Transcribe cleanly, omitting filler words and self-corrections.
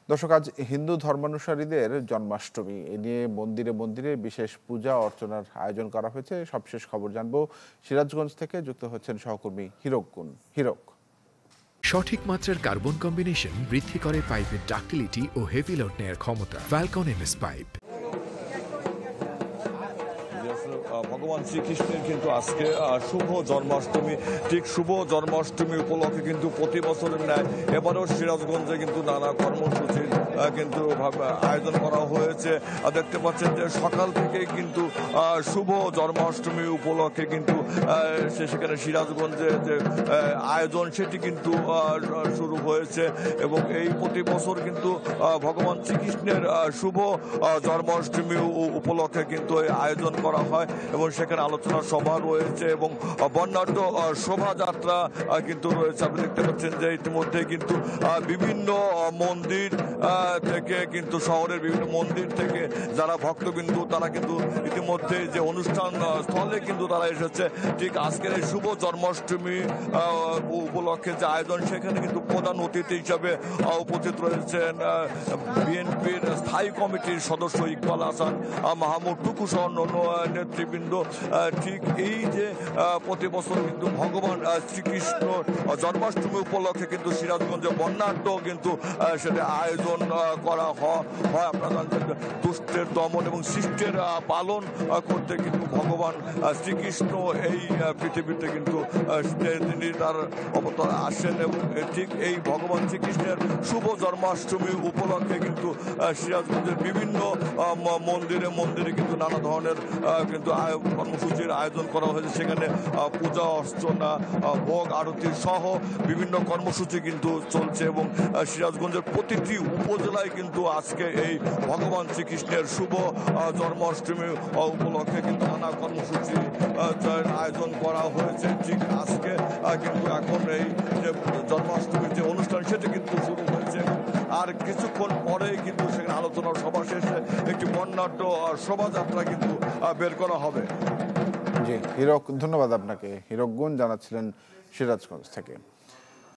দর্শক, আজ হিন্দু ধর্মানুসারীদের জন্মাষ্টমী। এ নিয়ে মন্দিরে মন্দিরে বিশেষ পূজা অর্চনার আয়োজন করা হয়েছে। সবশেষ খবর জানবো সিরাজগঞ্জ থেকে। যুক্ত হচ্ছেন সহকর্মী হিরক গুণ। হিরক, সঠিক মাত্রার কার্বন কম্বিনেশন বৃদ্ধি করে পাইপের ডাক্টিলিটি ও হেভি লোড নেয়ার ক্ষমতা। Falcon MS pipe. ভগবান শ্রীকৃষ্ণের কিন্তু আজকে শুভ জন্মাষ্টমী। ঠিক শুভ জন্মাষ্টমী উপলক্ষে কিন্তু প্রতি বছরের ন্যায় এবারও সিরাজগঞ্জে কিন্তু নানা কর্মসূচির কিন্তু আয়োজন করা হয়েছে। দেখতে পাচ্ছেন যে সকাল থেকে কিন্তু শুভ জন্মাষ্টমী উপলক্ষে কিন্তু সেখানে সিরাজগঞ্জে যে আয়োজন সেটি কিন্তু শুরু হয়েছে এবং এই প্রতি বছর কিন্তু ভগবান শ্রীকৃষ্ণের শুভ জন্মাষ্টমী উপলক্ষে কিন্তু আয়োজন করা হয় এবং সেখানে আলোচনা সভা রয়েছে এবং বর্ণাঢ্য শোভাযাত্রা কিন্তু রয়েছে। আপনি দেখতে পাচ্ছেন যে ইতিমধ্যে কিন্তু বিভিন্ন মন্দির থেকে কিন্তু শহরের বিভিন্ন মন্দির থেকে যারা ভক্তবিন্দু তারা কিন্তু ইতিমধ্যে যে অনুষ্ঠান স্থলে কিন্তু তারা এসেছে। ঠিক আজকের এই শুভ জন্মাষ্টমী উপলক্ষে যে আয়োজন সেখানে কিন্তু প্রধান অতিথি হিসাবে উপস্থিত রয়েছেন বিএনপির স্থায়ী কমিটির সদস্য ইকবাল হাসান মাহমুদ টুকু সহ অন্যান্য নেতৃবৃন্দ। ঠিক এই যে প্রতি বছর কিন্তু ভগবান শ্রীকৃষ্ণ জন্মাষ্টমী উপলক্ষে কিন্তু সিরাজগঞ্জে বর্ণাঢ্য কিন্তু সেটা আয়োজন করা হয়। আপনারা জানছেন দুষ্টের দমন এবং সৃষ্টের পালন করতে কিন্তু ভগবান শ্রীকৃষ্ণ এই পৃথিবীতে কিন্তু তিনি তার অবতার আসেন এবং ঠিক এই ভগবান শ্রীকৃষ্ণের শুভ জন্মাষ্টমী উপলক্ষে কিন্তু সিরাজগঞ্জের বিভিন্ন মন্দিরে মন্দিরে কিন্তু নানা ধরনের কিন্তু কর্মসূচির আয়োজন করা হয়েছে। সেখানে পূজা অর্চনা ভোগ আরতি সহ বিভিন্ন কর্মসূচি কিন্তু চলছে এবং সিরাজগঞ্জের প্রতিটি উপজেলায় কিন্তু আজকে এই ভগবান শ্রীকৃষ্ণের শুভ জন্মাষ্টমী উপলক্ষে কিন্তু নানা কর্মসূচি আয়োজন করা হয়েছে। ঠিক আজকে কিন্তু এখন এই যে জন্মাষ্টমীর যে অনুষ্ঠান সেটা কিন্তু শুরু হয়েছে আর কিছুক্ষণ পরেই কিন্তু সেখানে আলোচনা সভা শেষে একটি বর্ণাঢ্য শোভাযাত্রা কিন্তু বের করা হবে। জি হিরক, ধন্যবাদ আপনাকে। হিরক গুণ জানাচ্ছিলেন সিরাজগঞ্জ থেকে।